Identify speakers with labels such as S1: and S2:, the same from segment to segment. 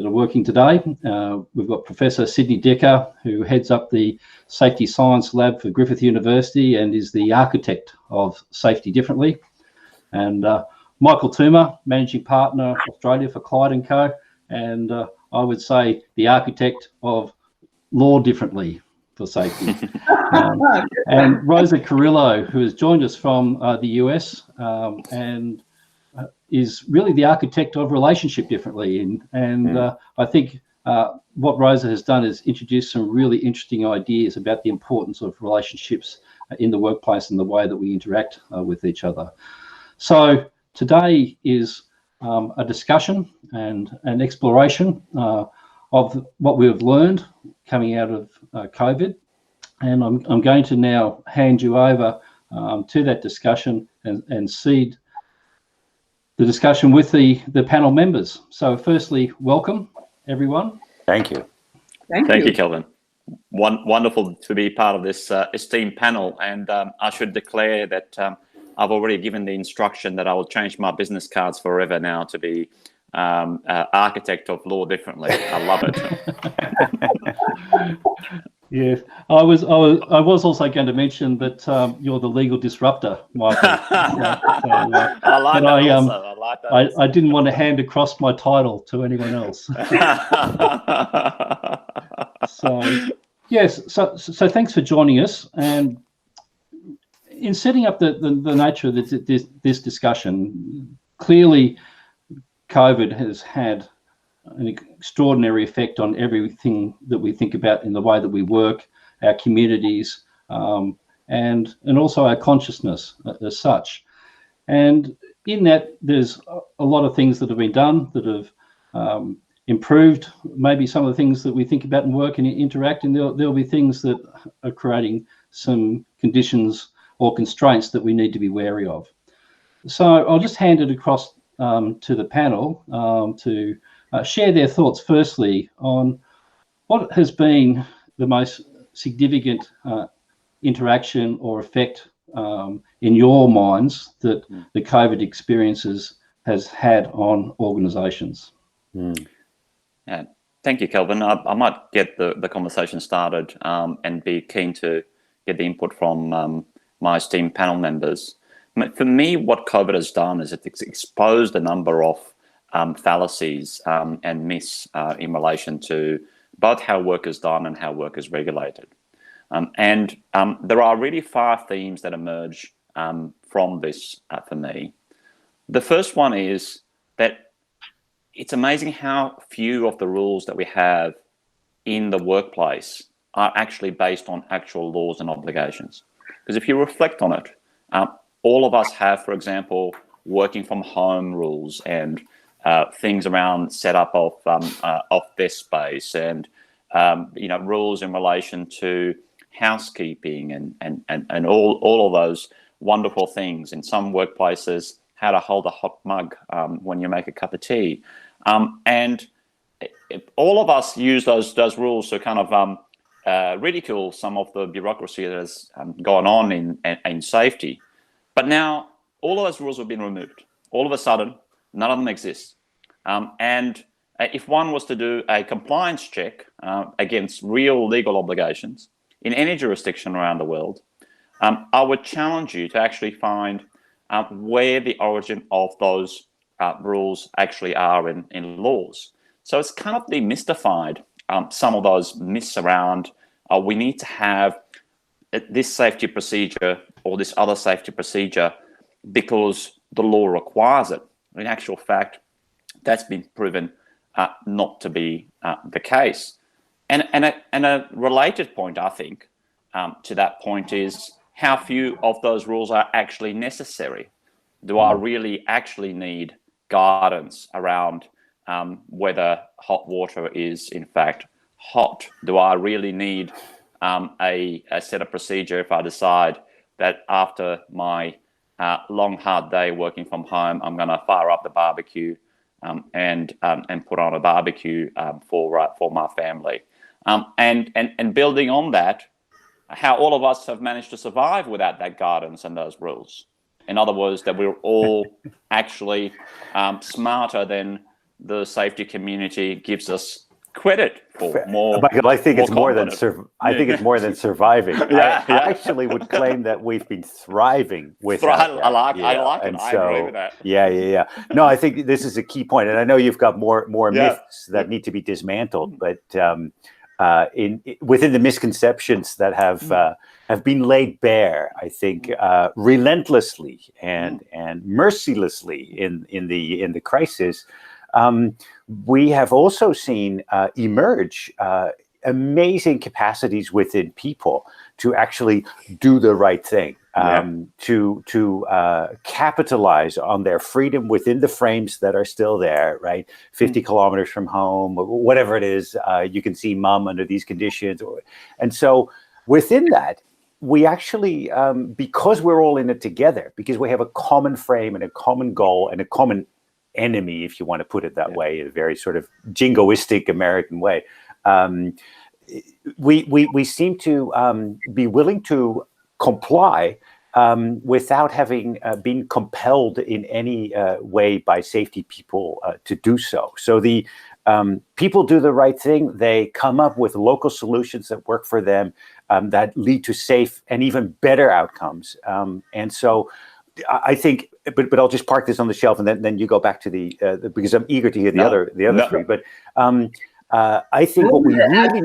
S1: that are working today. We've got Professor Sidney Dekker, who heads up the Safety Science Lab for Griffith University and is the architect of Safety Differently. And Michael Tooma, Managing Partner Australia for Clyde Co, and I would say the architect of Law Differently for Safety. And Rosa Carrillo, who has joined us from the US and is really the architect of Relationship Differently. And I think what Rosa has done is introduce some really interesting ideas about the importance of relationships in the workplace and the way that we interact with each other. So today is a discussion and an exploration of what we've learned coming out of COVID. And I'm going to now hand you over to that discussion and seed the discussion with the panel members. So firstly, welcome everyone.
S2: Thank you.
S3: Thank you, Kelvin. Wonderful to be part of this esteemed panel. And I should declare that I've already given the instruction that I will change my business cards forever now to be architect of Law Differently. I love it.
S1: Yes, I was also going to mention that you're the legal disruptor, Michael.
S3: I like that.
S1: I didn't want to hand across my title to anyone else. So yes, so thanks for joining us. And in setting up the nature of this discussion, clearly COVID has had an extraordinary effect on everything that we think about in the way that we work, our communities, and also our consciousness as such. And in that, there's a lot of things that have been done that have improved maybe some of the things that we think about and work and interact, and there'll be things that are creating some conditions or constraints that we need to be wary of. So I'll just hand it across to the panel to share their thoughts firstly on what has been the most significant interaction or effect in your minds that the COVID experiences has had on organisations.
S3: Yeah, thank you, Kelvin. I might get the conversation started and be keen to get the input from my esteemed panel members. For me, what COVID has done is it's exposed a number of fallacies and myths in relation to both how work is done and how work is regulated. And there are really 5 themes that emerge from this for me. The first one is that it's amazing how few of the rules that we have in the workplace are actually based on actual laws and obligations. Because if you reflect on it, all of us have, for example, working from home rules and things around setup of desk space and rules in relation to housekeeping and all of those wonderful things. In some workplaces, how to hold a hot mug when you make a cup of tea, and all of us use those rules to kind of ridicule some of the bureaucracy that has gone on in safety. But now all of those rules have been removed. All of a sudden, none of them exist. And if one was to do a compliance check against real legal obligations in any jurisdiction around the world, I would challenge you to actually find where the origin of those rules actually are in laws. So it's kind of demystified some of those myths around we need to have this safety procedure or this other safety procedure because the law requires it. In actual fact, that's been proven not to be the case. And a related point, I think, to that point is how few of those rules are actually necessary. Do I really actually need guidance around whether hot water is in fact hot? Do I really need a set of procedure if I decide that after my long hard day working from home, I'm going to fire up the barbecue and put on a barbecue for my family, and building on that, how all of us have managed to survive without that guidance and those rules. In other words, that we're all actually smarter than the safety community gives us credit for more.
S2: Michael, I think it's more than
S3: I
S2: think it's more than surviving. I actually would claim that we've been thriving without that.
S3: I like it. I agree with that.
S2: Yeah. No, I think this is a key point, and I know you've got more myths that need to be dismantled, but within the misconceptions that have been laid bare, I think relentlessly and mercilessly in the crisis. We have also seen emerge amazing capacities within people to actually do the right thing, to capitalize on their freedom within the frames that are still there, right? 50 kilometers from home, whatever it is, you can see mom under these conditions. And so within that, we actually, because we're all in it together, because we have a common frame and a common goal and a common enemy, if you want to put it that way, in a very sort of jingoistic American way, we seem to be willing to comply without having been compelled in any way by safety people to do so. So the people do the right thing. They come up with local solutions that work for them, that lead to safe and even better outcomes. And so I think, but I'll just park this on the shelf, and then you go back to the because I'm eager to hear the other three. But I think what we really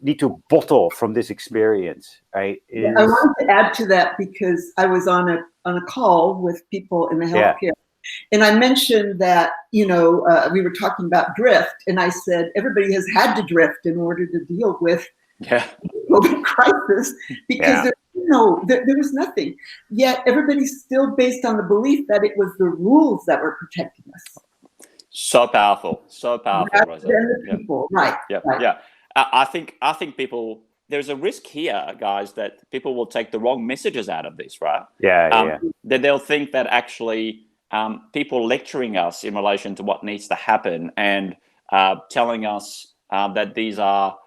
S2: need to bottle from this experience, right?
S4: I wanted to add to that because I was on a call with people in the healthcare, and I mentioned that we were talking about drift, and I said everybody has had to drift in order to deal with the COVID crisis because there was nothing. Yet everybody's still based on the belief that it was the rules that were protecting us.
S3: So powerful, Rosa.
S4: People, right?
S3: Yeah. I think people. There's a risk here, guys, that people will take the wrong messages out of this, right? That they'll think that actually people lecturing us in relation to what needs to happen and telling us that these are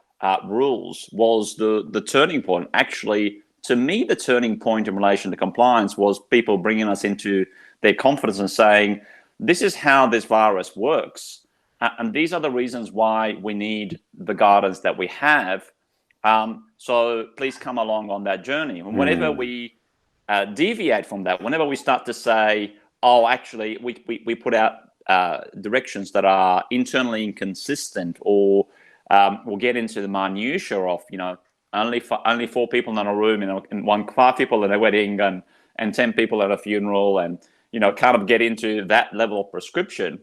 S3: rules was the turning point. Actually, to me, the turning point in relation to compliance was people bringing us into their confidence and saying, this is how this virus works. And these are the reasons why we need the guidance that we have. So please come along on that journey. And whenever we deviate from that, whenever we start to say, oh, actually, we put out directions that are internally inconsistent, or we'll get into the minutiae of, only 4 people in a room, and 5 people at a wedding and 10 people at a funeral, and kind of get into that level of prescription,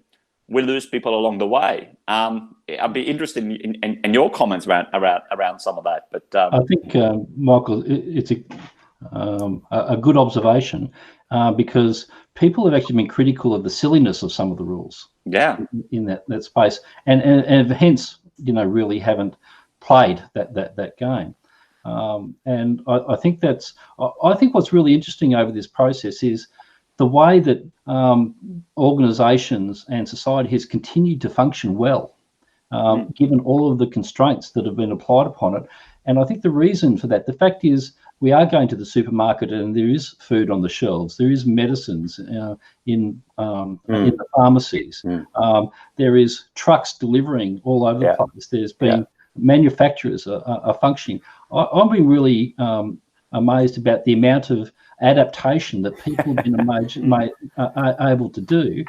S3: we lose people along the way. I'd be interested in your comments around some of that. But
S1: I think, Michael, it's a good observation because people have actually been critical of the silliness of some of the rules. In that space, and hence, really haven't played that game. And I think what's really interesting over this process is the way that organisations and society has continued to function well, given all of the constraints that have been applied upon it. And I think the reason for that, the fact is, we are going to the supermarket and there is food on the shelves. There is medicines in the pharmacies. There is trucks delivering all over the place. There's been manufacturers are functioning. I've been really amazed about the amount of adaptation that people have been able to do.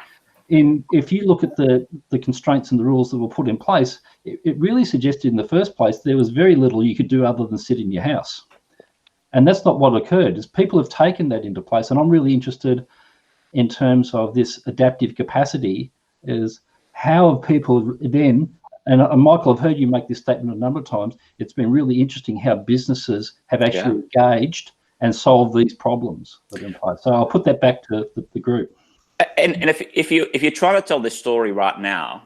S1: If you look at the constraints and the rules that were put in place, it really suggested in the first place there was very little you could do other than sit in your house. And that's not what occurred, is people have taken that into place. And I'm really interested in terms of this adaptive capacity, is how have people then, and Michael, I've heard you make this statement a number of times, it's been really interesting how businesses have actually engaged and solved these problems that are in place. So I'll put that back to the group.
S3: And if you're trying to tell this story right now,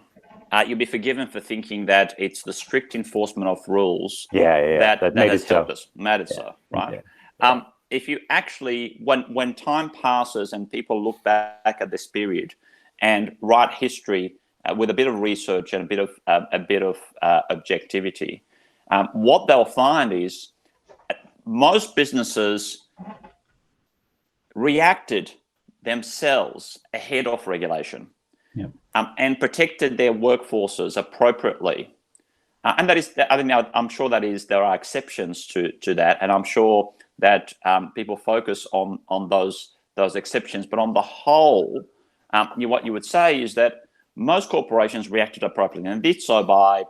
S3: you'll be forgiven for thinking that it's the strict enforcement of rules that has helped us, made it so, right? If you actually, when time passes and people look back at this period and write history with a bit of research and a bit of objectivity, what they'll find is most businesses reacted themselves ahead of regulation. and protected their workforces appropriately. And that is, I mean, I'm sure there are exceptions to that, and I'm sure that people focus on those exceptions. But on the whole, what you would say is that most corporations reacted appropriately, and did so by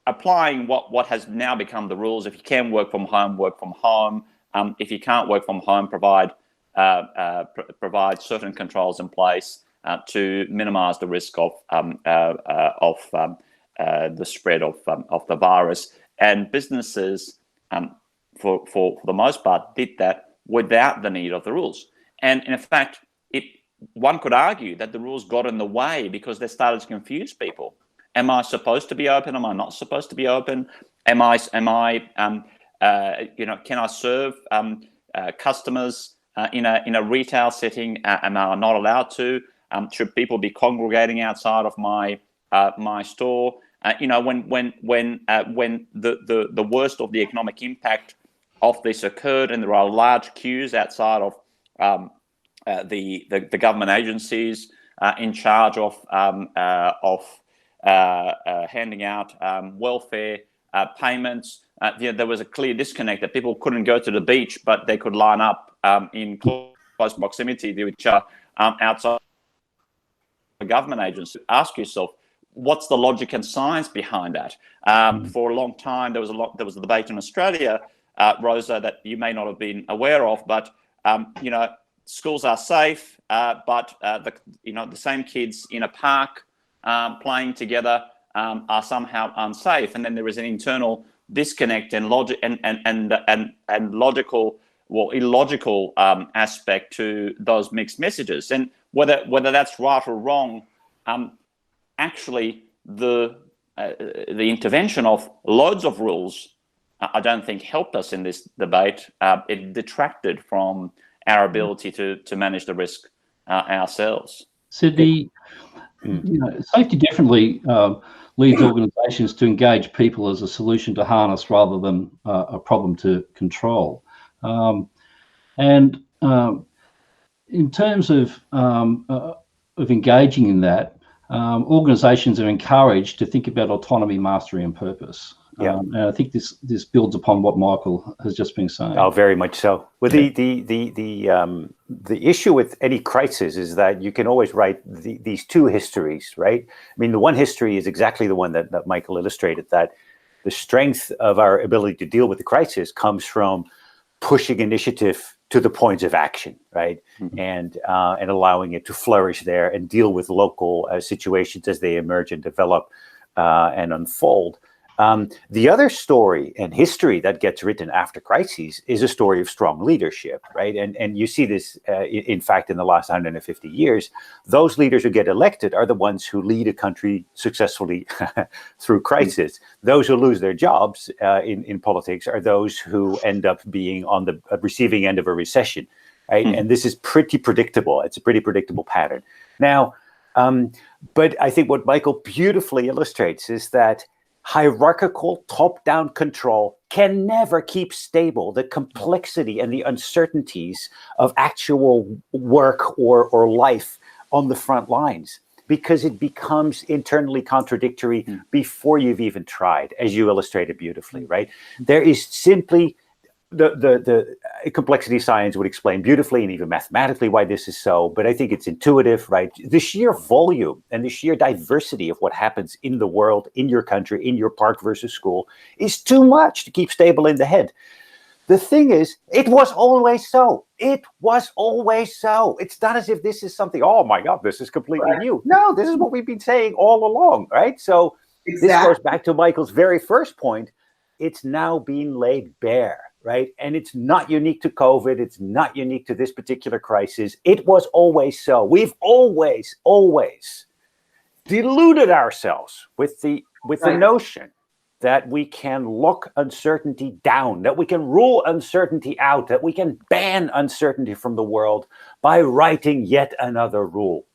S3: applying what has now become the rules. If you can work from home, work from home. If you can't work from home, provide certain controls in place to minimise the risk of the spread of the virus. And businesses, for the most part, did that without the need of the rules. And in fact, one could argue that the rules got in the way because they started to confuse people. Am I supposed to be open? Am I not supposed to be open? Can I serve customers in a retail setting? Am I not allowed to? Should people be congregating outside of my store? When the worst of the economic impact of this occurred, and there are large queues outside of the government agencies in charge of handing out welfare payments. There was a clear disconnect that people couldn't go to the beach, but they could line up in close proximity to each other outside the government agency. Ask yourself, what's the logic and science behind that? For a long time, there was a debate in Australia, Rosa, that you may not have been aware of, but schools are safe, but the same kids in a park playing together are somehow unsafe, and then there is an internal disconnect and logic and logical, illogical aspect to those mixed messages. And whether that's right or wrong, actually the intervention of loads of rules, I don't think helped us in this debate. It detracted from our ability to manage the risk ourselves.
S1: Sidney, safety definitely leads organisations to engage people as a solution to harness rather than a problem to control. And in terms of engaging in that, organisations are encouraged to think about autonomy, mastery, and purpose. And I think this builds upon what Michael has just been saying.
S2: Oh, very much so. Well, the issue with any crisis is that you can always write these two histories, right? I mean, the one history is exactly the one that Michael illustrated, that the strength of our ability to deal with the crisis comes from pushing initiative to the points of action, right? Mm-hmm. And allowing it to flourish there and deal with local situations as they emerge and develop and unfold. The other story and history that gets written after crises is a story of strong leadership, right? And you see this, in fact, in the last 150 years. Those leaders who get elected are the ones who lead a country successfully through crisis. Those who lose their jobs in politics are those who end up being on the receiving end of a recession, right? And this is pretty predictable. It's a pretty predictable pattern. Now, but I think what Michael beautifully illustrates is that hierarchical top-down control can never keep stable the complexity and the uncertainties of actual work or life on the front lines, because it becomes internally contradictory before you've even tried, as you illustrated beautifully, right? There is simply the complexity science would explain beautifully and even mathematically why this is so, but I think it's intuitive, right? The sheer volume and the sheer diversity of what happens in the world, in your country, in your park versus school is too much to keep stable in the head. The thing is, it was always so. It was always so. It's not as if this is something, oh my God, this is completely new. No, this is what we've been saying all along, right? So This goes back to Michael's very first point. It's now being laid bare. Right. And it's not unique to COVID. It's not unique to this particular crisis. It was always so. We've always deluded ourselves with the notion that we can lock uncertainty down, that we can rule uncertainty out, that we can ban uncertainty from the world by writing yet another rule.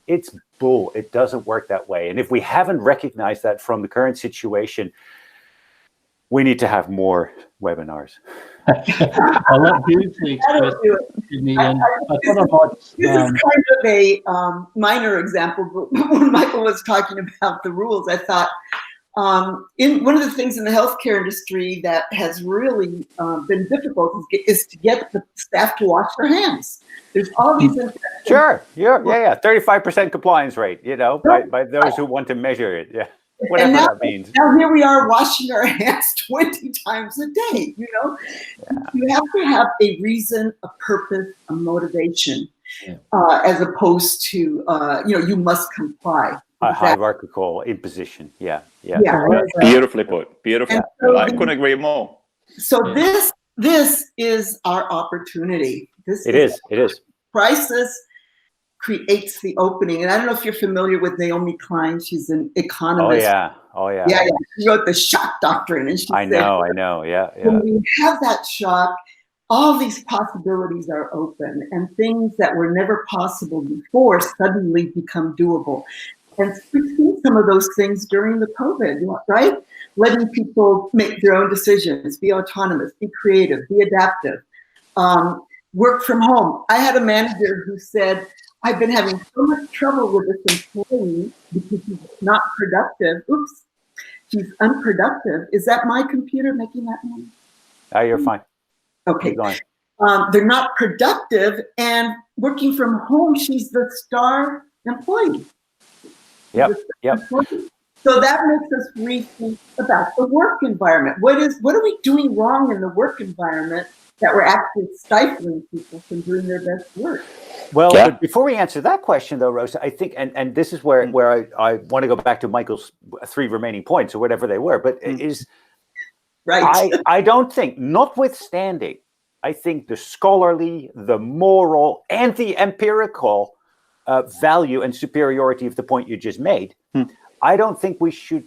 S2: It's bull. It doesn't work that way. And if we haven't recognized that from the current situation, we need to have more webinars.
S1: I love hugely expressed, Sydney, and I thought I might.
S4: This is kind of a minor example, but when Michael was talking about the rules, I thought in one of the things in the healthcare industry that has really been difficult is to get the staff to wash their hands. There's all these infections.
S2: Sure, yeah, 35% compliance rate, by those who want to measure it, yeah. Whatever that means.
S4: Now here we are washing our hands 20 times a day, Yeah. You have to have a reason, a purpose, a motivation, as opposed to, you must comply.
S2: A hierarchical imposition, yeah.
S3: Beautifully put, beautiful. So I couldn't agree more.
S4: So this is our opportunity. It is. Crisis creates the opening. And I don't know if you're familiar with Naomi Klein. She's an economist.
S2: Oh, yeah.
S4: Yeah. She wrote the shock doctrine. And she said,
S2: I know, yeah.
S4: When we have that shock, all these possibilities are open, and things that were never possible before suddenly become doable. And we've seen some of those things during the COVID, right? Letting people make their own decisions, be autonomous, be creative, be adaptive, work from home. I had a manager who said, I've been having so much trouble with this employee because he's not productive. Oops, he's unproductive. Is that my computer making that noise?
S2: You're fine.
S4: Okay.
S2: Keep going.
S4: They're not productive, and working from home, she's the star employee.
S2: Yep.
S4: So that makes us rethink about the work environment. What are we doing wrong in the work environment that we're actually stifling people from doing their best work?
S2: Well, but before we answer that question, though, Rosa, I think, and this is where I want to go back to Michael's 3 remaining points or whatever they were, but is
S4: right.
S2: I don't think, notwithstanding, I think the scholarly, the moral, and the empirical value and superiority of the point you just made, I don't think we should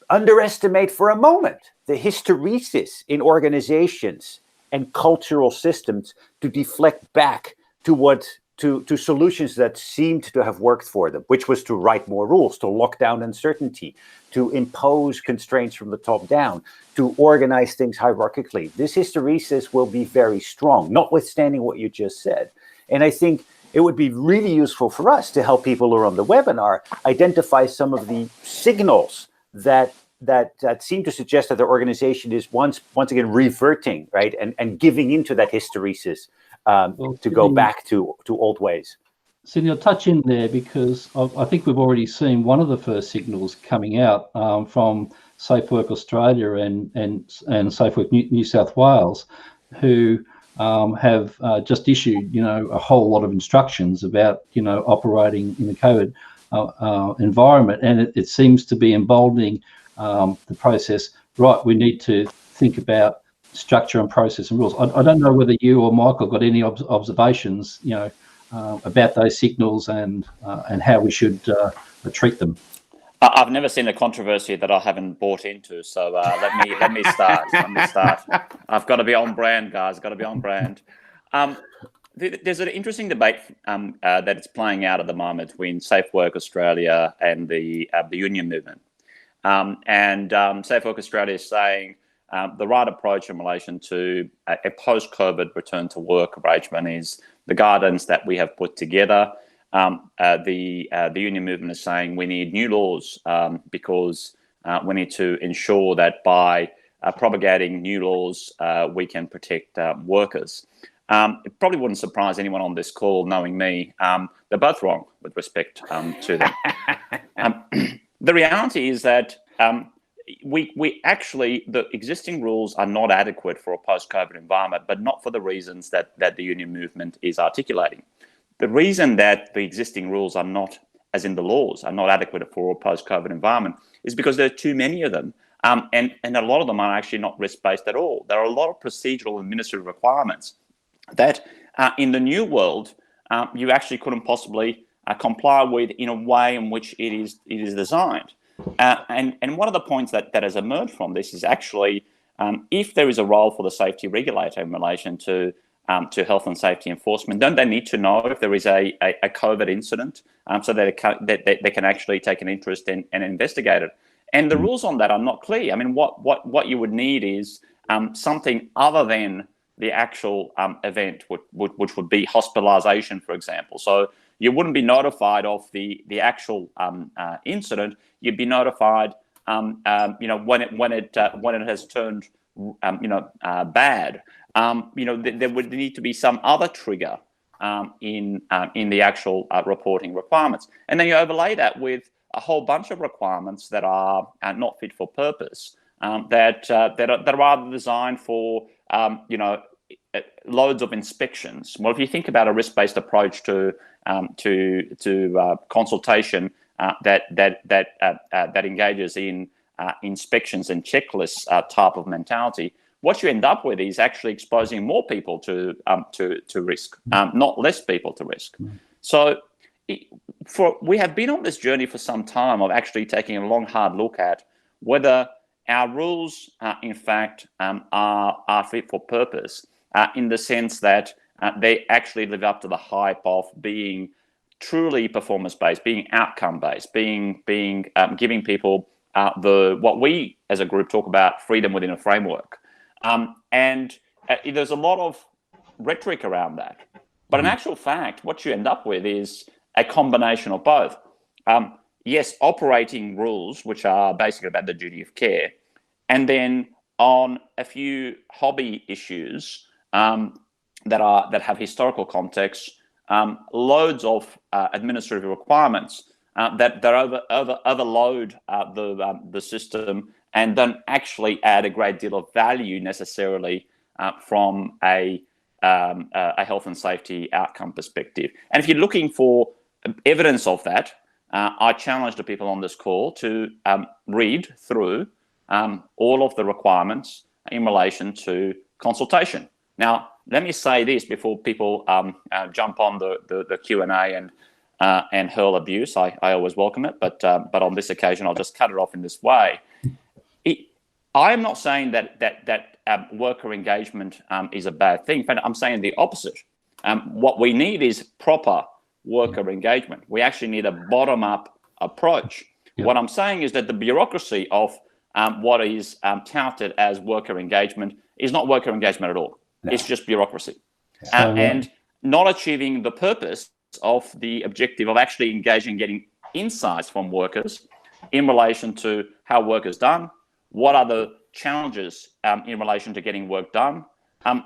S2: underestimate for a moment the hysteresis in organizations and cultural systems to deflect back to solutions that seemed to have worked for them, which was to write more rules, to lock down uncertainty, to impose constraints from the top down, to organize things hierarchically. This hysteresis will be very strong, notwithstanding what you just said. And I think it would be really useful for us to help people who are on the webinar identify some of the signals that seem to suggest that the organization is once again reverting, right, and giving into that hysteresis to go back to old ways.
S1: Sidney, I'll touch in there because I think we've already seen one of the first signals coming out from Safe Work Australia and Safe Work New South Wales, who have just issued, a whole lot of instructions about, operating in the COVID environment, and it seems to be emboldening the process. Right, we need to think about structure and process and rules. I don't know whether you or Michael got any observations, about those signals and how we should treat them.
S3: I've never seen a controversy that I haven't bought into, so let me start. I've got to be on brand, guys. Got to be on brand. There's an interesting debate that is playing out at the moment between Safe Work Australia and the union movement. Safe Work Australia is saying the right approach in relation to a post-COVID return to work arrangement is the guidance that we have put together. The union movement is saying we need new laws because we need to ensure that by propagating new laws, we can protect workers. It probably wouldn't surprise anyone on this call, knowing me, they're both wrong with respect to them. The reality is that we actually, the existing rules are not adequate for a post-COVID environment, but not for the reasons that the union movement is articulating. The reason that the existing rules are not, as in the laws, are not adequate for a post-COVID environment is because there are too many of them. And a lot of them are actually not risk-based at all. There are a lot of procedural and administrative requirements that in the new world, you actually couldn't possibly comply with in a way in which it is designed. And one of the points that has emerged from this is actually if there is a role for the safety regulator in relation to health and safety enforcement, don't they need to know if there is a COVID incident so that they can actually take an interest in and investigate it? And the rules on that are not clear. I mean, what you would need is something other than the actual event, which would be hospitalization, for example. So you wouldn't be notified of the actual incident. You'd be notified, when it has turned, bad. There would need to be some other trigger in the actual reporting requirements, and then you overlay that with a whole bunch of requirements that are not fit for purpose, that are rather designed for loads of inspections. Well, if you think about a risk-based approach to consultation that engages in inspections and checklists type of mentality, what you end up with is actually exposing more people to risk, not less people to risk. So we have been on this journey for some time of actually taking a long, hard look at whether our rules, in fact, are fit for purpose, in the sense that they actually live up to the hype of being truly performance-based, being outcome-based, being giving people what we as a group talk about, freedom within a framework. And there's a lot of rhetoric around that. But in actual fact, what you end up with is a combination of both. Yes, operating rules, which are basically about the duty of care, and then on a few hobby issues that have historical context, loads of administrative requirements that overload the system and don't actually add a great deal of value necessarily from a health and safety outcome perspective. And if you're looking for evidence of that, I challenge the people on this call to read through all of the requirements in relation to consultation. Now, let me say this before people jump on the Q&A and hurl abuse. I always welcome it, but on this occasion, I'll just cut it off in this way. I am not saying that worker engagement is a bad thing. In fact, I'm saying the opposite. What we need is proper worker engagement. We actually need a bottom-up approach. Yep. What I'm saying is that the bureaucracy of what is touted as worker engagement is not worker engagement at all. No. It's just bureaucracy. And not achieving the purpose of the objective of actually engaging, getting insights from workers in relation to how work is done, what are the challenges in relation to getting work done,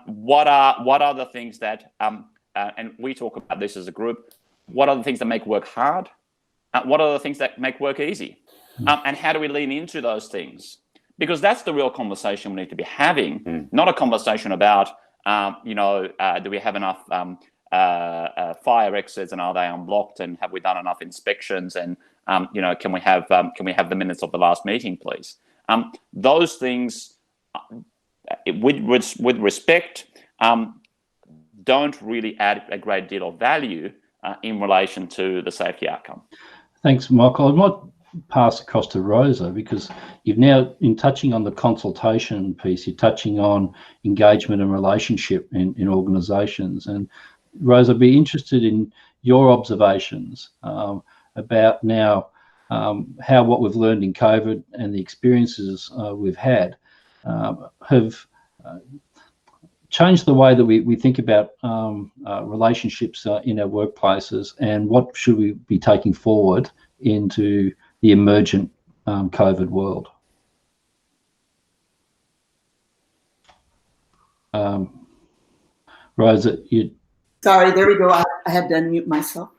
S3: what are the things that, and we talk about this as a group, what are the things that make work hard, what are the things that make work easy, and how do we lean into those things? Because that's the real conversation we need to be having, not a conversation about, do we have enough fire exits and are they unblocked and have we done enough inspections and, can we have the minutes of the last meeting, please? Those things, with respect, don't really add a great deal of value in relation to the safety outcome.
S1: Thanks, Michael. I might pass across to Rosa, because you've now, in touching on the consultation piece, you're touching on engagement and relationship in organisations. And Rosa, I'd be interested in your observations about now how what we've learned in COVID and the experiences we've had have changed the way that we think about relationships in our workplaces, and what should we be taking forward into the emergent COVID world. Rosa, you...
S4: Sorry, there we go. I had to unmute myself.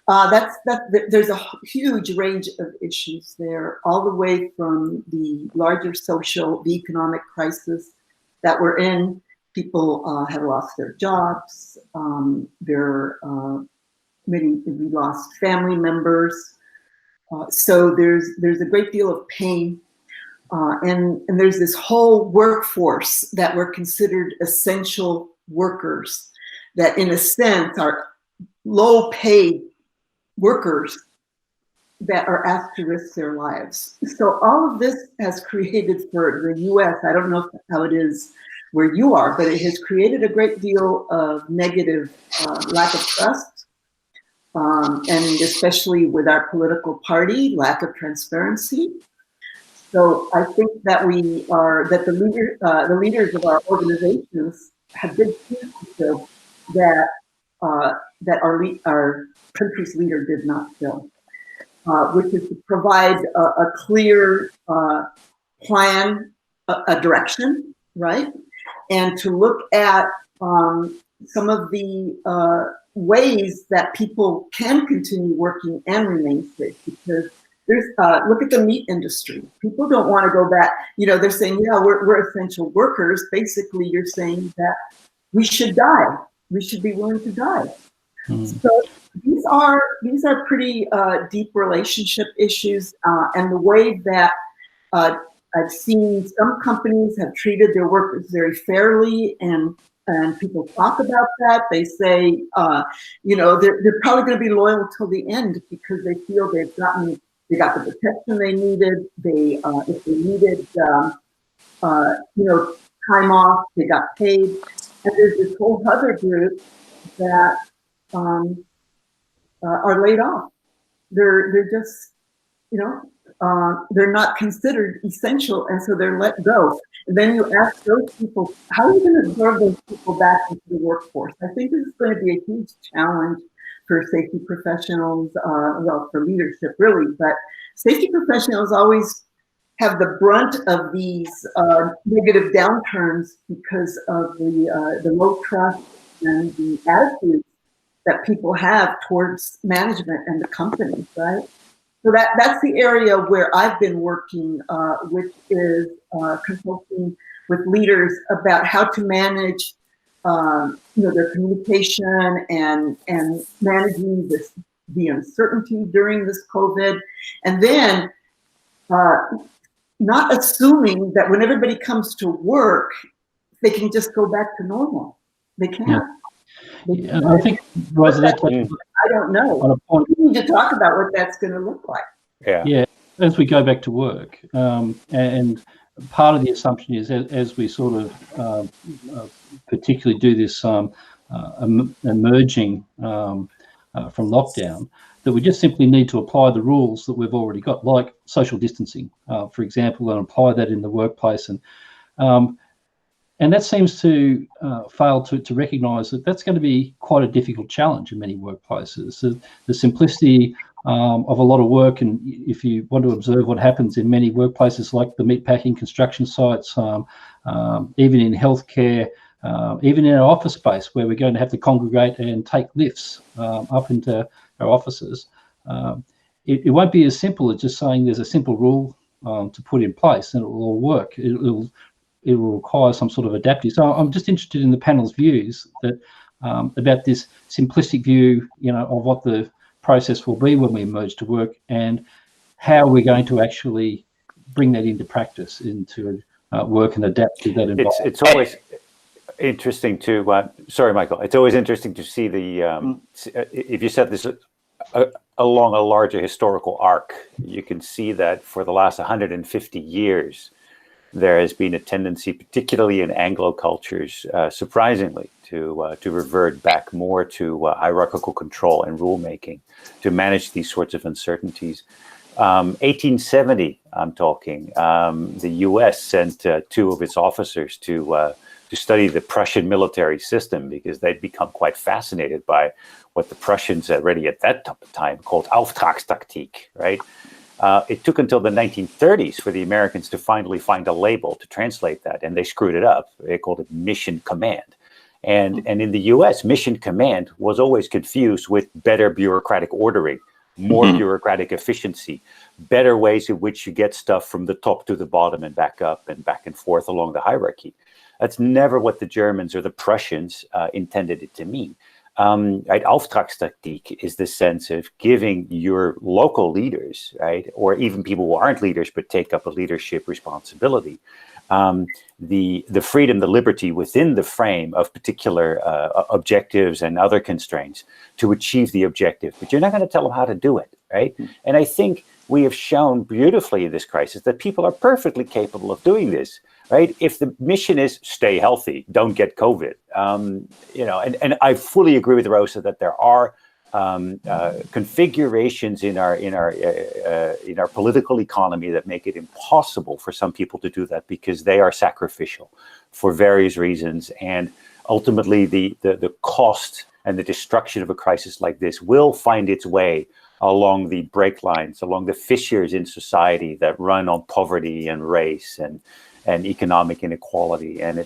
S4: There's a huge range of issues there, all the way from the larger social, the economic crisis that we're in. People have lost their jobs. Many we lost family members. So there's a great deal of pain, and there's this whole workforce that were considered essential workers, that in a sense are low-paid workers that are asked to risk their lives. So all of this has created for the U.S., I don't know how it is where you are, but it has created a great deal of negative lack of trust, and especially with our political party, lack of transparency. So I think that the leaders of our organizations have big shoes to fill that our country's leader did not fill, which is to provide a clear plan, a direction, right? And to look at some of the ways that people can continue working and remain safe, because there's look at the meat industry. People don't want to go back. They're saying, yeah, we're essential workers. Basically, you're saying that we should die. We should be willing to die. So these are pretty deep relationship issues, and the way that I've seen some companies have treated their workers very fairly, and people talk about that. They say, they're probably going to be loyal till the end because they feel they got the protection they needed. If they needed, time off, they got paid. And there's this whole other group that are laid off. They're just, they're not considered essential, and so they're let go. And then you ask those people, how are you going to absorb those people back into the workforce? I think this is going to be a huge challenge for safety professionals, for leadership really, but safety professionals always have the brunt of these negative downturns because of the low trust and the attitudes that people have towards management and the company, right? So that's the area where I've been working, which is consulting with leaders about how to manage, their communication and managing the uncertainty during this COVID, and then not assuming that when everybody comes to work, they can just go back to normal. They can't.
S1: Yeah, I think, Rosa,
S4: I don't know. We need to talk about what that's going to look like.
S1: Yeah. As we go back to work, and part of the assumption is as we sort of particularly do this emerging from lockdown, that we just simply need to apply the rules that we've already got, like social distancing, for example, and apply that in the workplace. And that seems to fail to recognise that that's going to be quite a difficult challenge in many workplaces. The simplicity of a lot of work, and if you want to observe what happens in many workplaces like the meatpacking construction sites, even in healthcare, even in our office space where we're going to have to congregate and take lifts up into our offices, it won't be as simple as just saying there's a simple rule to put in place and it will all work. It will require some sort of adaptive. So I'm just interested in the panel's views that about this simplistic view, of what the process will be when we emerge to work, and how we're going to actually bring that into practice, into work and adapt to that environment.
S2: It's always interesting to, sorry, Michael, it's always interesting to see if you set this along a larger historical arc, you can see that for the last 150 years, there has been a tendency, particularly in Anglo cultures, surprisingly, to revert back more to hierarchical control and rulemaking to manage these sorts of uncertainties. 1870, I'm talking, the U.S. sent two of its officers to study the Prussian military system because they'd become quite fascinated by what the Prussians already at that time called Auftragstaktik, right? It took until the 1930s for the Americans to finally find a label to translate that, and they screwed it up. They called it mission command. And in the US, mission command was always confused with better bureaucratic ordering, more bureaucratic efficiency, better ways in which you get stuff from the top to the bottom and back up and back and forth along the hierarchy. That's never what the Germans or the Prussians intended it to mean. Right, Auftragstaktik is the sense of giving your local leaders, right, or even people who aren't leaders but take up a leadership responsibility, the freedom, the liberty within the frame of particular objectives and other constraints to achieve the objective. But you're not going to tell them how to do it, right? And I think we have shown beautifully in this crisis that people are perfectly capable of doing this. Right? If the mission is stay healthy, don't get COVID, and I fully agree with Rosa that there are configurations in our political economy that make it impossible for some people to do that because they are sacrificial for various reasons, and ultimately the cost and the destruction of a crisis like this will find its way along the break lines, along the fissures in society that run on poverty and race and economic inequality, and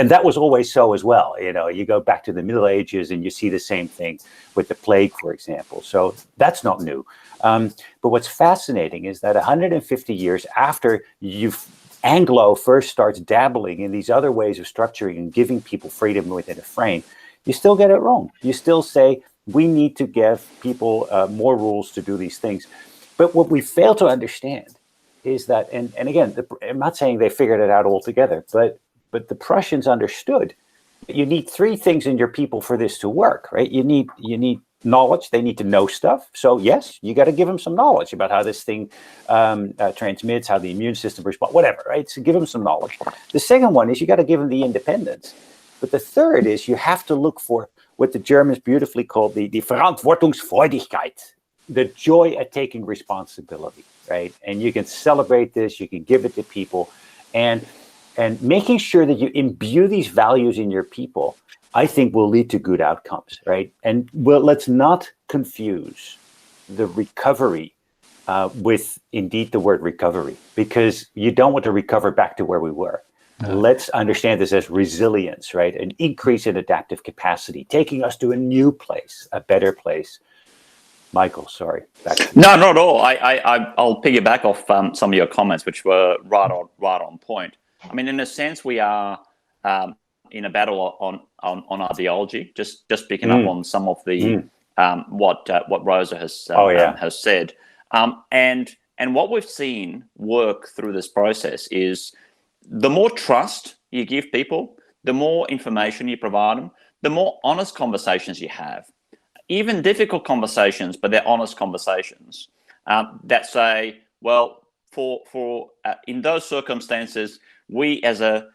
S2: that was always so as well. You go back to the Middle Ages and you see the same thing with the plague, for example. So that's not new. But what's fascinating is that 150 years after Anglo first starts dabbling in these other ways of structuring and giving people freedom within a frame, you still get it wrong. You still say we need to give people more rules to do these things. But what we fail to understand is that, and again, I'm not saying they figured it out altogether, but the Prussians understood that you need three things in your people for this to work, right? You need knowledge. They need to know stuff. So yes, you got to give them some knowledge about how this thing transmits, how the immune system responds, whatever, right? So give them some knowledge. The second one is you got to give them the independence. But the third is you have to look for what the Germans beautifully called the Verantwortungsfreudigkeit, the joy at taking responsibility, right? And you can celebrate this, you can give it to people, and making sure that you imbue these values in your people, I think will lead to good outcomes, right? And let's not confuse the recovery with indeed the word recovery, because you don't want to recover back to where we were. No. Let's understand this as resilience, right? An increase in adaptive capacity, taking us to a new place, a better place. Michael, sorry.
S3: No, not at all. I'll piggyback off some of your comments, which were right on point. I mean, in a sense, we are in a battle on ideology. Just picking up on some of the what Rosa has said, and what we've seen work through this process is the more trust you give people, the more information you provide them, the more honest conversations you have. Even difficult conversations, but they're honest conversations that say, well, for in those circumstances, we as a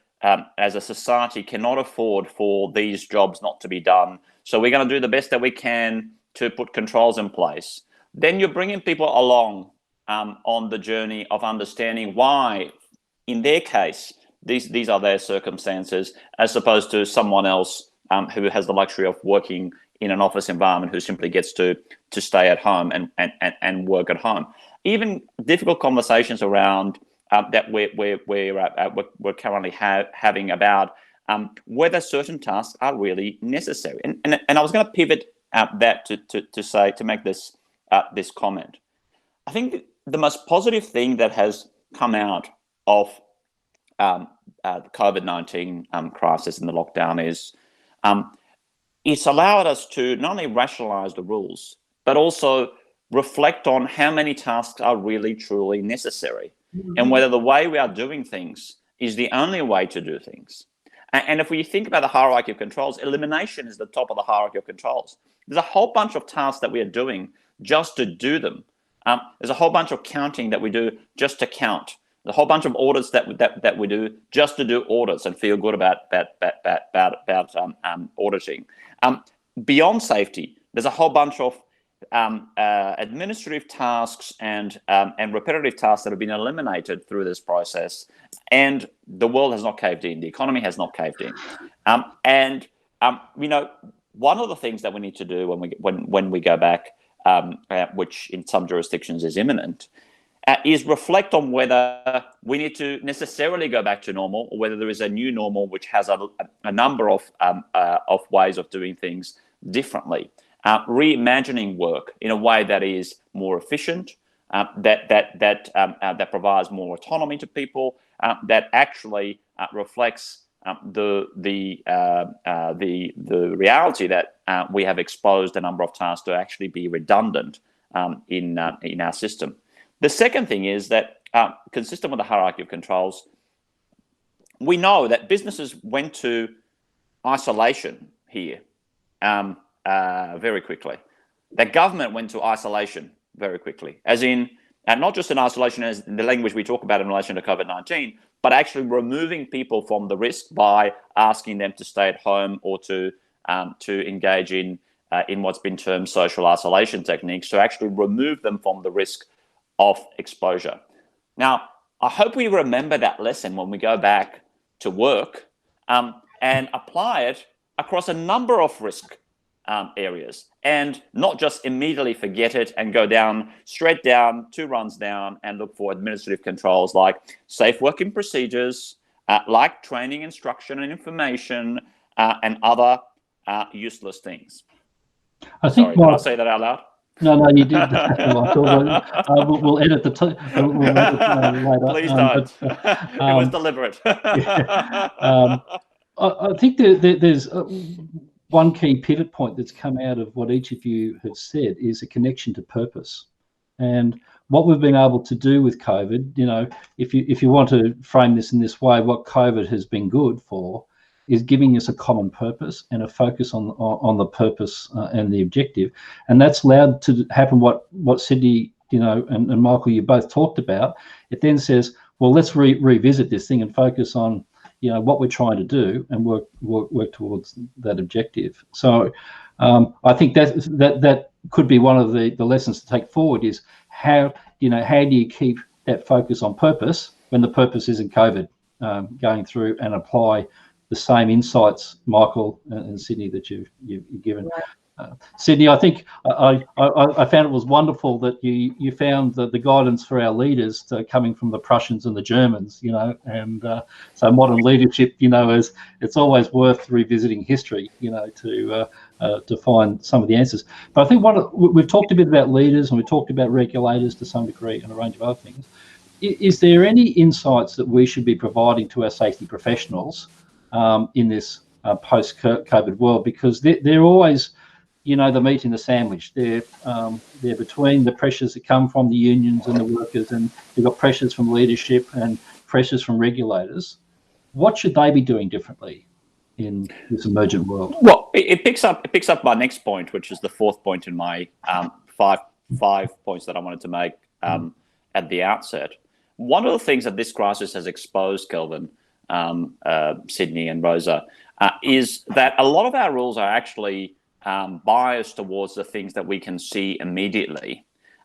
S3: society cannot afford for these jobs not to be done. So we're going to do the best that we can to put controls in place. Then you're bringing people along on the journey of understanding why, in their case, these are their circumstances, as opposed to someone else who has the luxury of working in an office environment who simply gets to stay at home and work at home. Even difficult conversations around that we're currently having about whether certain tasks are really necessary. And I was going to pivot that to make this comment. I think the most positive thing that has come out of the COVID-19 crisis and the lockdown is it's allowed us to not only rationalize the rules, but also reflect on how many tasks are really truly necessary, and whether the way we are doing things is the only way to do things. And if we think about the hierarchy of controls, elimination is the top of the hierarchy of controls. There's a whole bunch of tasks that we are doing just to do them. There's a whole bunch of counting that we do just to count. There's a whole bunch of audits that we do just to do audits and feel good about auditing. Beyond safety, there's a whole bunch of administrative tasks and repetitive tasks that have been eliminated through this process, and the world has not caved in. The economy has not caved in. One of the things that we need to do when we go back, which in some jurisdictions is imminent, is reflect on whether we need to necessarily go back to normal, or whether there is a new normal which has a number of ways of doing things differently. Reimagining work in a way that is more efficient, that provides more autonomy to people, that actually reflects the reality that we have exposed a number of tasks to actually be redundant in our system. The second thing is that, consistent with the hierarchy of controls, we know that businesses went to isolation here very quickly. The government went to isolation very quickly, as in, and not just in isolation as the language we talk about in relation to COVID-19, but actually removing people from the risk by asking them to stay at home or to engage in what's been termed social isolation techniques, to actually remove them from the risk of exposure. Now, I hope we remember that lesson when we go back to work and apply it across a number of risk areas, and not just immediately forget it and go straight down, 2 runs down, and look for administrative controls like safe working procedures, like training, instruction, and information, and other useless things.
S1: I think.
S3: Sorry, did I say that out loud?
S1: No, you did. We'll edit the. We'll edit later.
S3: Please don't. It was deliberate.
S1: I think there's one key pivot point that's come out of what each of you have said is a connection to purpose, and what we've been able to do with COVID. You know, if you want to frame this in this way, what COVID has been good for is giving us a common purpose and a focus on the purpose and the objective, and that's allowed to happen. What Sidney, and Michael, you both talked about. It then says, well, let's revisit this thing and focus on what we're trying to do and work towards that objective. So I think that could be one of the lessons to take forward is how do you keep that focus on purpose when the purpose isn't COVID, going through and apply the same insights, Michael and Sidney, that you've given. Sidney, I think I found it was wonderful that you found the guidance for our leaders coming from the Prussians and the Germans, and so modern leadership, is it's always worth revisiting history, to find some of the answers. But I think we've talked a bit about leaders and we talked about regulators to some degree and a range of other things. Is there any insights that we should be providing to our safety professionals in this post-COVID world? Because they're always, the meat in the sandwich. They're between the pressures that come from the unions and the workers, and you've got pressures from leadership and pressures from regulators. What should they be doing differently in this emergent world?
S3: Well, it picks up my next point, which is the 4th point in my five points that I wanted to make at the outset. One of the things that this crisis has exposed, Kelvin, Sidney and Rosa, is that a lot of our rules are actually biased towards the things that we can see immediately,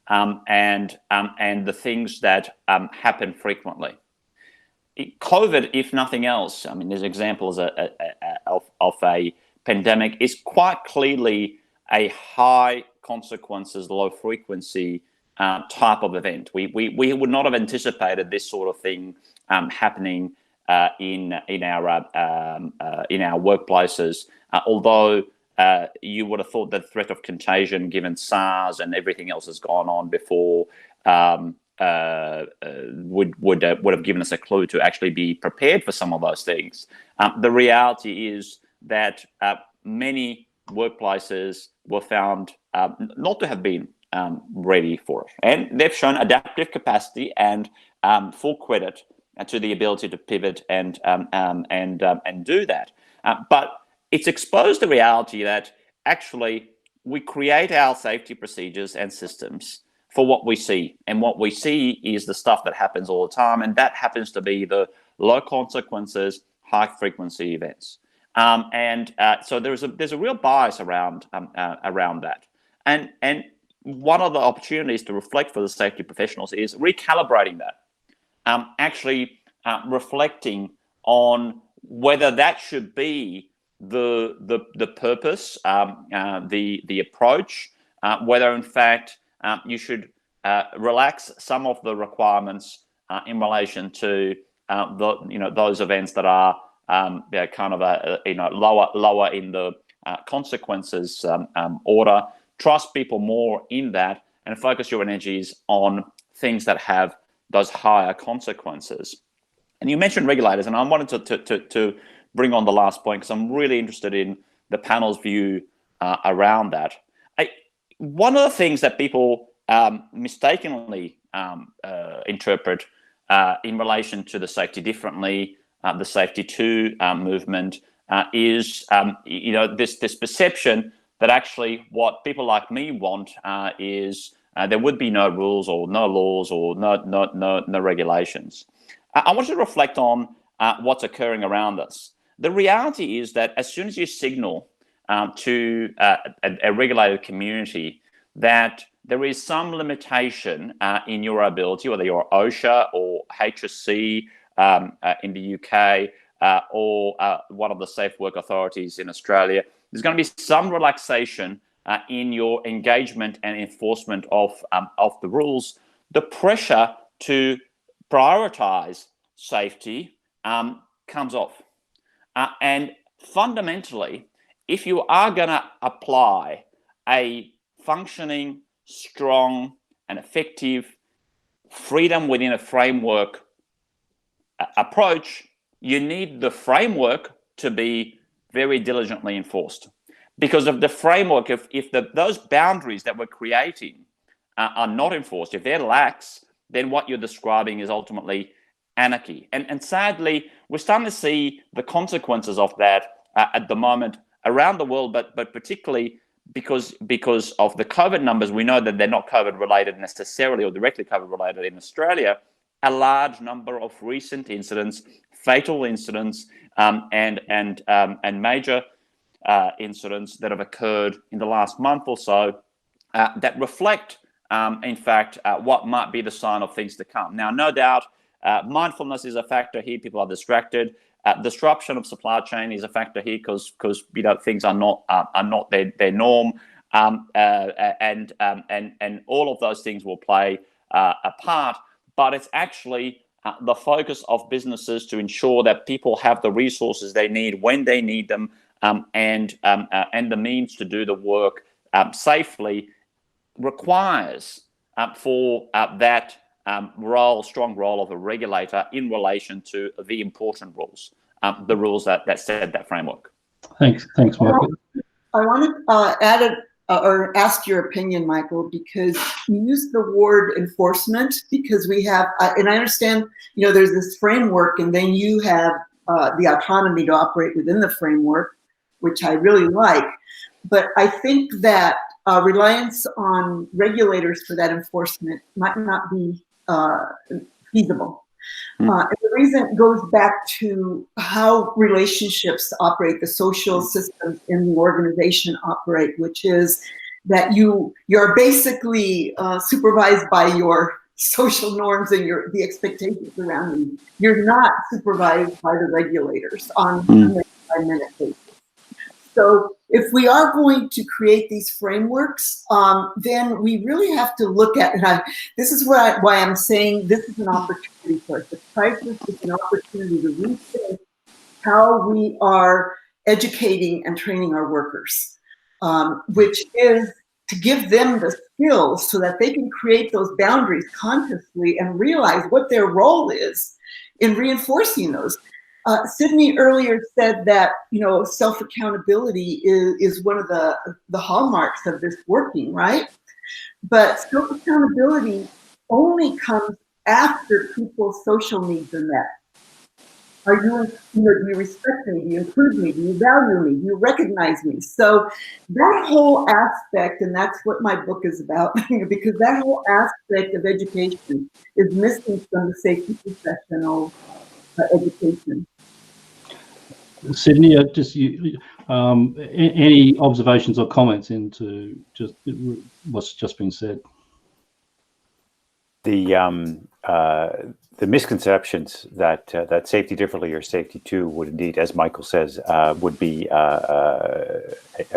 S3: and the things that happen frequently. COVID, if nothing else, I mean, there's examples of a pandemic, is quite clearly a high consequences, low frequency type of event. We would not have anticipated this sort of thing happening in our workplaces, although you would have thought that threat of contagion, given SARS and everything else has gone on before, would have given us a clue to actually be prepared for some of those things. The reality is that many workplaces were found not to have been ready for it, and they've shown adaptive capacity and full credit to the ability to pivot and do that. But it's exposed the reality that actually we create our safety procedures and systems for what we see, and what we see is the stuff that happens all the time, and that happens to be the low consequences, high frequency events. So there's a real bias around that, and one of the opportunities to reflect for the safety professionals is recalibrating that. Actually reflecting on whether that should be the purpose, the approach, whether in fact you should relax some of the requirements in relation to those events that are kind of lower in the consequences order. Trust people more in that and focus your energies on things that have those higher consequences. And you mentioned regulators, and I wanted to bring on the last point because I'm really interested in the panel's view around that. One of the things that people mistakenly interpret in relation to the safety differently, the safety two movement, is this perception that actually what people like me want is there would be no rules or no laws or no regulations. I want you to reflect on what's occurring around us. The reality is that as soon as you signal to a regulated community that there is some limitation in your ability, whether you're OSHA or HSC in the UK, or one of the safe work authorities in Australia, there's going to be some relaxation in your engagement and enforcement of the rules. The pressure to prioritize safety comes off. And fundamentally, if you are going to apply a functioning, strong, and effective freedom within a framework approach, you need the framework to be very diligently enforced. Because of the framework, if those boundaries that we're creating are not enforced, if they're lax, then what you're describing is ultimately anarchy. And sadly, we're starting to see the consequences of that at the moment around the world, but particularly because of the COVID numbers. We know that they're not COVID related necessarily or directly COVID related in Australia. A large number of recent incidents, fatal incidents, and major incidents that have occurred in the last month or so that reflect, in fact, what might be the sign of things to come. Now, no doubt, mindfulness is a factor here. People are distracted. Disruption of supply chain is a factor here because things are not their norm, and all of those things will play a part. But it's actually the focus of businesses to ensure that people have the resources they need when they need them, and the means to do the work safely requires for that strong role of a regulator in relation to the important rules, the rules that set that framework.
S1: Thanks, Michael.
S4: I want to add or ask your opinion, Michael, because you use the word enforcement because we have, and I understand, there's this framework, and then you have the autonomy to operate within the framework, which I really like. But I think that reliance on regulators for that enforcement might not be feasible. And the reason goes back to how relationships operate, the social systems in the organization operate, which is that you're basically supervised by your social norms and the expectations around you. You're not supervised by the regulators on a minute-by-minute basis. So if we are going to create these frameworks, then we really have to look at, and this is why I'm saying this is an opportunity for us. The crisis is an opportunity to rethink how we are educating and training our workers, which is to give them the skills so that they can create those boundaries consciously and realize what their role is in reinforcing those. Sidney earlier said that self-accountability is one of the hallmarks of this working, right? But self-accountability only comes after people's social needs are met. Are do you respect me? Do you include me? Do you value me? Do you recognize me? So that whole aspect, and that's what my book is about, because that whole aspect of education is missing from the safety professional education.
S1: Sidney, any observations or comments into just what's just been said?
S2: The misconceptions that safety differently or safety too would indeed, as Michael says, would be a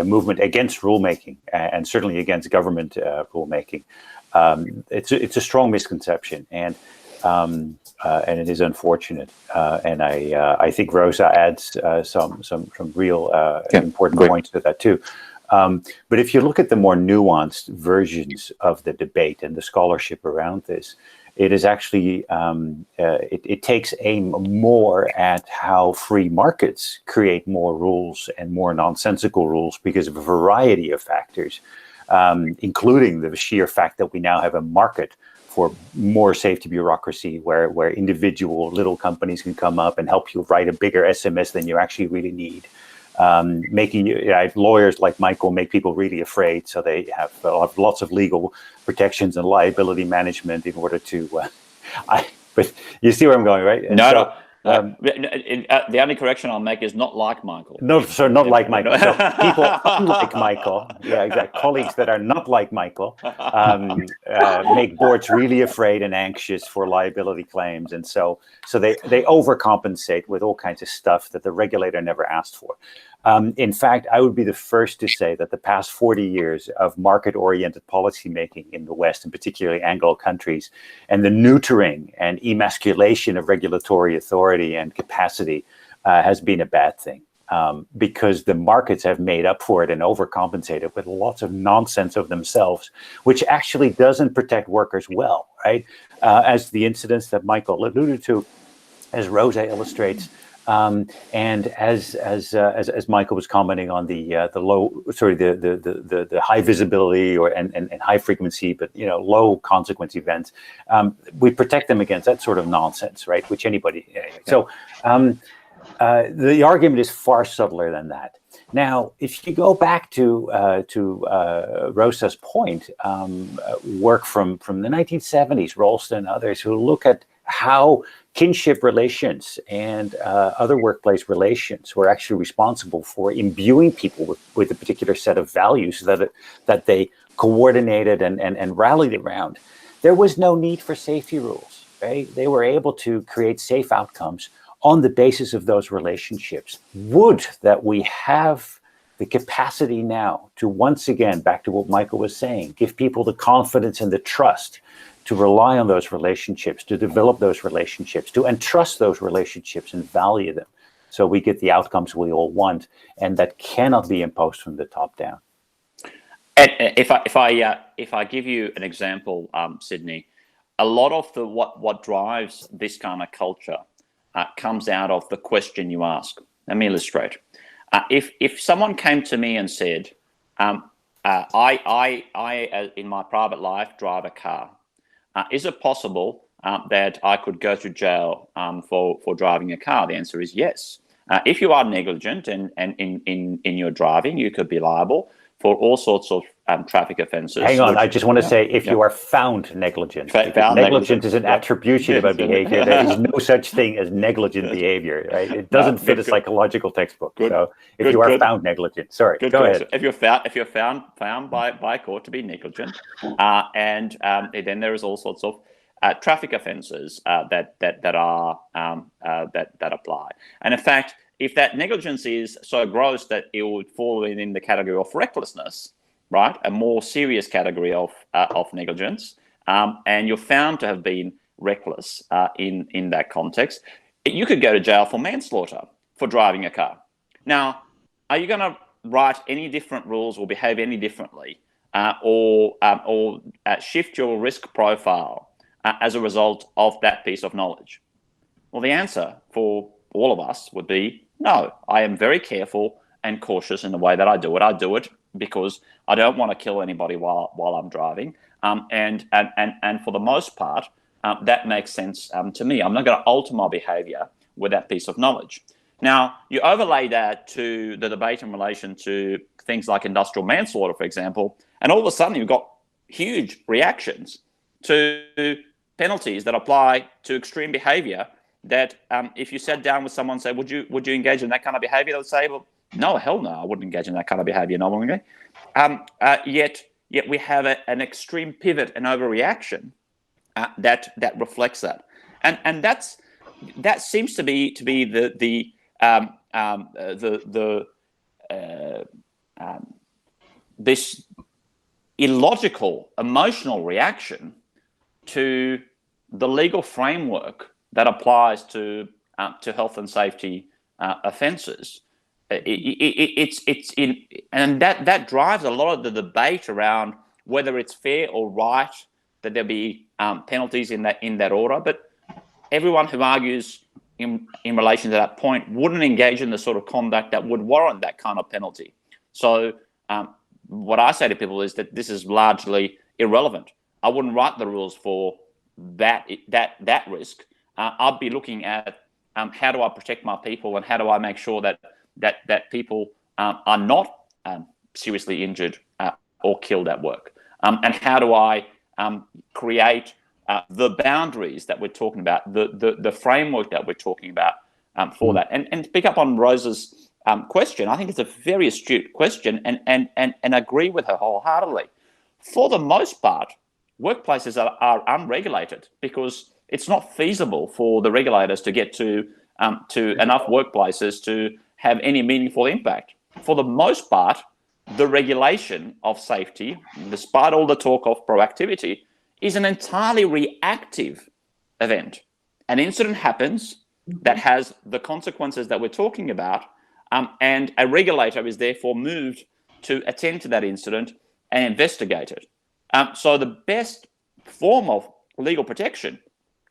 S2: movement against rulemaking and certainly against government rulemaking. It's a strong misconception, and it is unfortunate. And I think Rosa adds some real important points to that too. But if you look at the more nuanced versions of the debate and the scholarship around this, it is actually, it takes aim more at how free markets create more rules and more nonsensical rules because of a variety of factors, including the sheer fact that we now have a market for more safety bureaucracy where individual little companies can come up and help you write a bigger SMS than you actually really need. Making lawyers like Michael make people really afraid, so they have lots of legal protections and liability management in order to. But you see where I'm going, right? And
S3: The only correction I'll make is not like Michael.
S2: No, so not like Michael. So people unlike Michael, yeah, exactly. Colleagues that are not like Michael make boards really afraid and anxious for liability claims, and so they overcompensate with all kinds of stuff that the regulator never asked for. In fact, I would be the first to say that the past 40 years of market-oriented policymaking in the West, and particularly Anglo countries, and the neutering and emasculation of regulatory authority and capacity has been a bad thing, because the markets have made up for it and overcompensated with lots of nonsense of themselves, which actually doesn't protect workers well, right? As the incidents that Michael alluded to, as Rosa illustrates, and as Michael was commenting on the high visibility and high frequency, but low consequence events, we protect them against that sort of nonsense, right? Which anybody. So the argument is far subtler than that. Now, if you go back to Rosa's point, work from the 1970s, Rolston and others who look at how kinship relations and other workplace relations were actually responsible for imbuing people with a particular set of values that they coordinated and rallied around. There was no need for safety rules, right? They were able to create safe outcomes on the basis of those relationships. Would that we have the capacity now to once again, back to what Michael was saying, give people the confidence and the trust to rely on those relationships, to develop those relationships, to entrust those relationships and value them, so we get the outcomes we all want, and that cannot be imposed from the top down.
S3: And if I give you an example, Sidney, a lot of what drives this kind of culture comes out of the question you ask. Let me illustrate. If someone came to me and said, I in my private life drive a car. Is it possible that I could go to jail for driving a car? The answer is yes. If you are negligent and in your driving, you could be liable for all sorts of traffic offences.
S2: Hang on, I just want to say, if you are found negligent, negligent is an attribution of a behavior. There is no such thing as negligent behavior, right? It doesn't fit a psychological textbook. So if you are found negligent, sorry, go ahead.
S3: If you're found by court to be negligent, and then there is all sorts of traffic offences that apply. And in fact, if that negligence is so gross that it would fall in the category of recklessness, right, a more serious category of negligence, and you're found to have been reckless in that context, you could go to jail for manslaughter for driving a car. Now, are you going to write any different rules or behave any differently, or shift your risk profile as a result of that piece of knowledge? Well, the answer for all of us would be no. I am very careful and cautious in the way that I do it. I do it because I don't want to kill anybody while I'm driving, and for the most part, that makes sense to me. I'm not going to alter my behaviour with that piece of knowledge. Now, you overlay that to the debate in relation to things like industrial manslaughter, for example, and all of a sudden you've got huge reactions to penalties that apply to extreme behaviour. That if you sat down with someone and say, would you engage in that kind of behaviour? They would say, well, no, hell no, I wouldn't engage in that kind of behaviour. No, yet we have an extreme pivot and overreaction that reflects that, and that seems to be this illogical emotional reaction to the legal framework that applies to health and safety offences. And that drives a lot of the debate around whether it's fair or right that there be penalties in that order. But everyone who argues in relation to that point wouldn't engage in the sort of conduct that would warrant that kind of penalty. So what I say to people is that this is largely irrelevant. I wouldn't write the rules for that risk. I'd be looking at how do I protect my people, and how do I make sure that people are not seriously injured or killed at work, and how do I create the boundaries that we're talking about, the framework that we're talking about for that. And to pick up on Rosa's question, I think it's a very astute question, and agree with her wholeheartedly. For the most part, workplaces are unregulated because it's not feasible for the regulators to get to enough workplaces to have any meaningful impact. For the most part, the regulation of safety, despite all the talk of proactivity, is an entirely reactive event. An incident happens that has the consequences that we're talking about, and a regulator is therefore moved to attend to that incident and investigate it. So the best form of legal protection,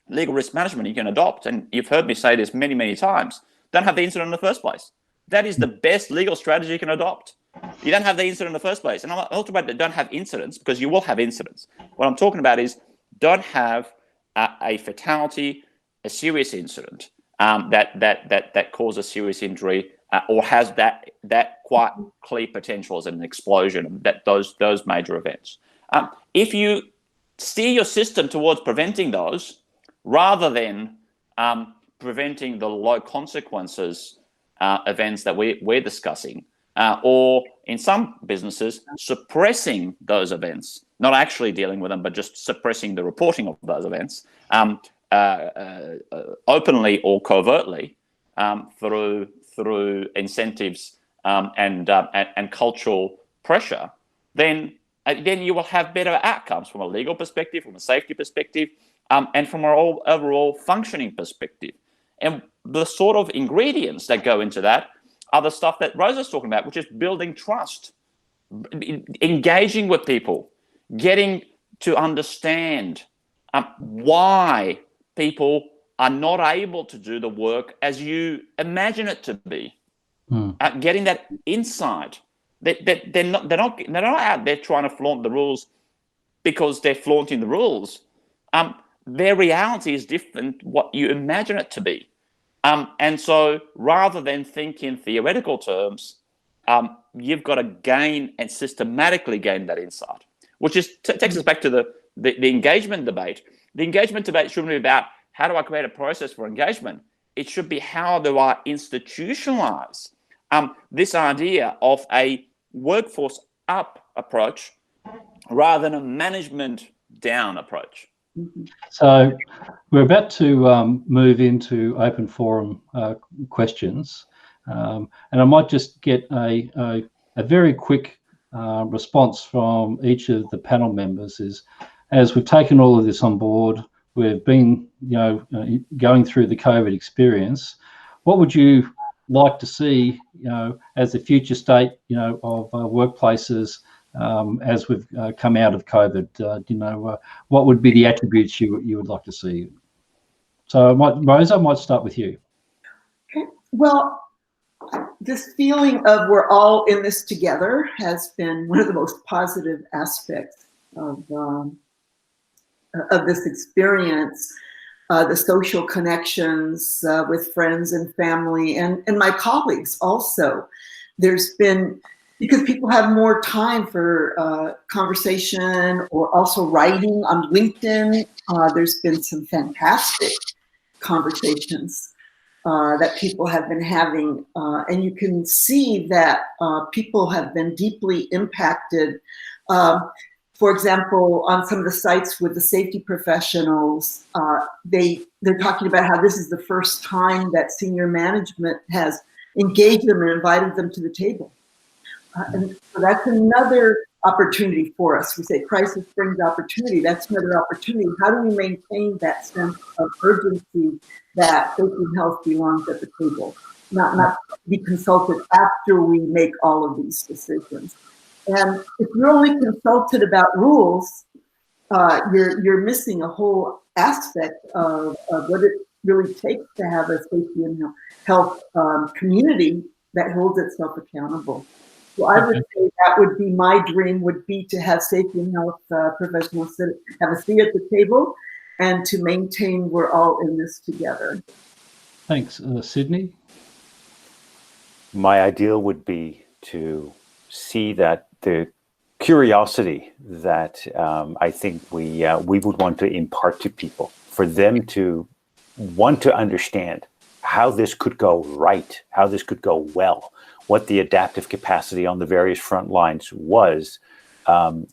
S3: legal risk management you can adopt, and you've heard me say this many, many times, don't have the incident in the first place. That is the best legal strategy you can adopt. You don't have the incident in the first place. And I'm not talking about that don't have incidents, because you will have incidents. What I'm talking about is don't have a fatality, a serious incident that causes serious injury, or has that quite clear potential as an explosion, that those major events. If you steer your system towards preventing those, rather than preventing the low consequences events that we're discussing, or in some businesses, suppressing those events, not actually dealing with them, but just suppressing the reporting of those events, openly or covertly, through incentives and cultural pressure, then you will have better outcomes from a legal perspective, from a safety perspective, and from our overall functioning perspective. And the sort of ingredients that go into that are the stuff that Rosa's talking about, which is building trust, engaging with people, getting to understand why people are not able to do the work as you imagine it to be. Getting that insight. They're not out there trying to flaunt the rules because they're flaunting the rules. Their reality is different what you imagine it to be. And so rather than think in theoretical terms, you've got to gain and systematically gain that insight, which is takes us back to the engagement debate. The engagement debate shouldn't be about how do I create a process for engagement. It should be how do I institutionalize this idea of a workforce up approach rather than a management down approach.
S1: So we're about to move into open forum questions, and I might just get a very quick response from each of the panel members. Is as we've taken all of this on board, we've been going through the COVID experience. What would you like to see as the future state of workplaces as we've come out of COVID? What would be the attributes you would like to see? So Rosa, I might start with you.
S4: Okay. Well, this feeling of we're all in this together has been one of the most positive aspects of this experience. The social connections with friends and family and my colleagues also. There's been, because people have more time for conversation or also writing on LinkedIn. There's been some fantastic conversations that people have been having. And you can see that people have been deeply impacted. For example, on some of the sites with the safety professionals, they're talking about how this is the first time that senior management has engaged them and invited them to the table. And so that's another opportunity for us. We say crisis brings opportunity. That's another opportunity. How do we maintain that sense of urgency that safety and health belongs at the table, not be consulted after we make all of these decisions? And if you're only consulted about rules, you're missing a whole aspect of what it really takes to have a safety and health community that holds itself accountable. So I would say that would be my dream, would be to have safety and health professionals have a seat at the table and to maintain we're all in this together.
S1: Thanks. Sidney?
S2: My ideal would be to see that the curiosity that I think we would want to impart to people, for them to want to understand how this could go right, how this could go well, what the adaptive capacity on the various front lines was,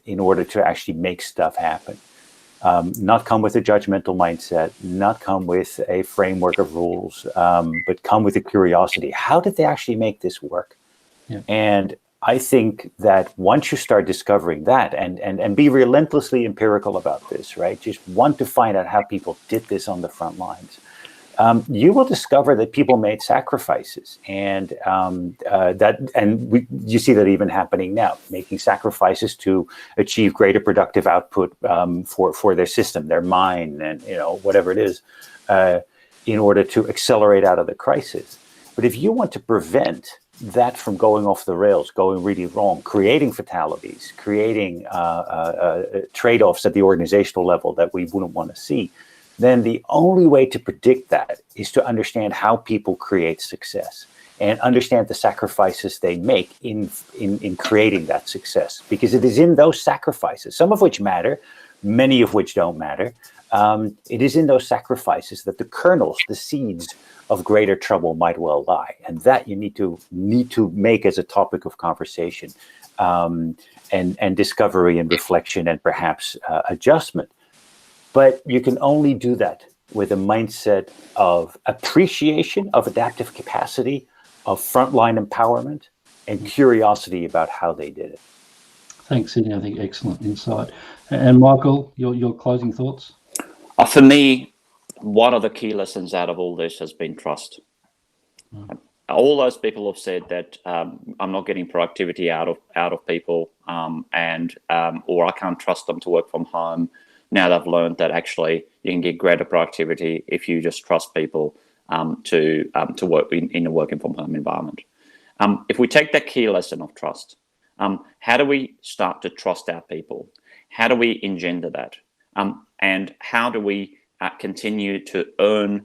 S2: in order to actually make stuff happen. Not come with a judgmental mindset, not come with a framework of rules, but come with a curiosity. How did they actually make this work?
S1: Yeah.
S2: And I think that once you start discovering that, and be relentlessly empirical about this, right? Just want to find out how people did this on the front lines. You will discover that people made sacrifices, and you see that even happening now, making sacrifices to achieve greater productive output for their system, their mine, and whatever it is, in order to accelerate out of the crisis. But if you want to prevent that from going off the rails, going really wrong, creating fatalities, creating trade-offs at the organizational level that we wouldn't want to see, then the only way to predict that is to understand how people create success and understand the sacrifices they make in creating that success. Because it is in those sacrifices, some of which matter, many of which don't matter, it is in those sacrifices that the kernels, the seeds of greater trouble might well lie. And that you need to make as a topic of conversation, and discovery and reflection and perhaps adjustment. But you can only do that with a mindset of appreciation of adaptive capacity, of frontline empowerment, and curiosity about how they did it.
S1: Thanks, Sidney. I think excellent insight. And Michael, your closing thoughts?
S3: For me, one of the key lessons out of all this has been trust. All those people have said that I'm not getting productivity out of people, or I can't trust them to work from home. Now they've learned that actually you can get greater productivity if you just trust people to work in a working from home environment. If we take that key lesson of trust, how do we start to trust our people? How do we engender that? And how do we continue to earn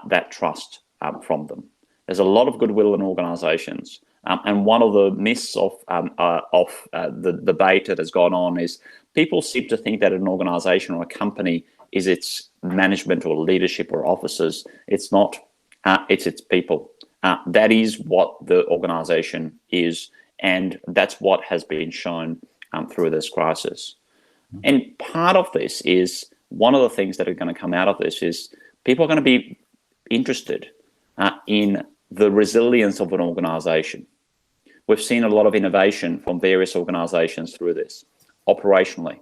S3: that trust from them? There's a lot of goodwill in organizations. And one of the myths of the debate that has gone on is people seem to think that an organization or a company is its management or leadership or officers. It's not. It's its people. That is what the organization is, and that's what has been shown through this crisis. And part of this is, one of the things that are going to come out of this is people are going to be interested in the resilience of an organization. We've seen a lot of innovation from various organizations through this, operationally,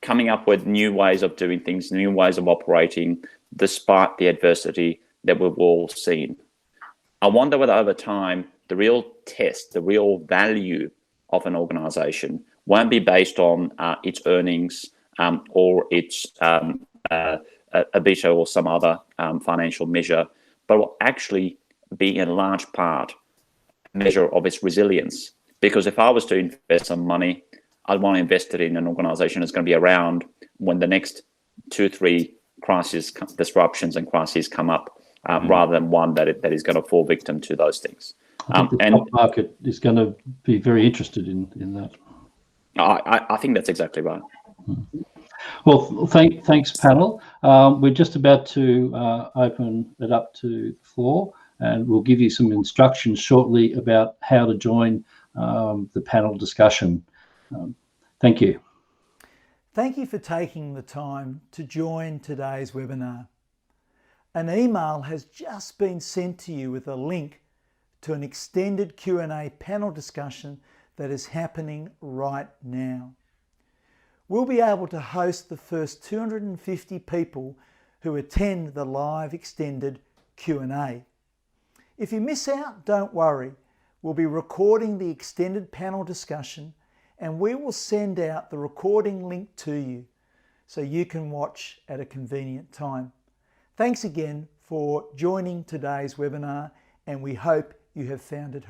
S3: coming up with new ways of doing things, new ways of operating, despite the adversity that we've all seen. I wonder whether over time, the real test, the real value of an organization won't be based on its earnings or its EBITDA or some other financial measure, but will actually be in large part measure of its resilience. Because if I was to invest some money, I'd want to invest it in an organization that's going to be around when the next 2-3 crises, disruptions and crises come up, rather than one that is going to fall victim to those things.
S1: I think the stock market is going to be very interested in that.
S3: I think that's exactly right.
S1: Well, thanks, panel. We're just about to open it up to the floor, and we'll give you some instructions shortly about how to join the panel discussion. Thank you.
S5: Thank you for taking the time to join today's webinar. An email has just been sent to you with a link to an extended Q&A panel discussion that is happening right now. We'll be able to host the first 250 people who attend the live extended Q&A. If you miss out, don't worry. We'll be recording the extended panel discussion, and we will send out the recording link to you so you can watch at a convenient time. Thanks again for joining today's webinar, and we hope you have found it helpful.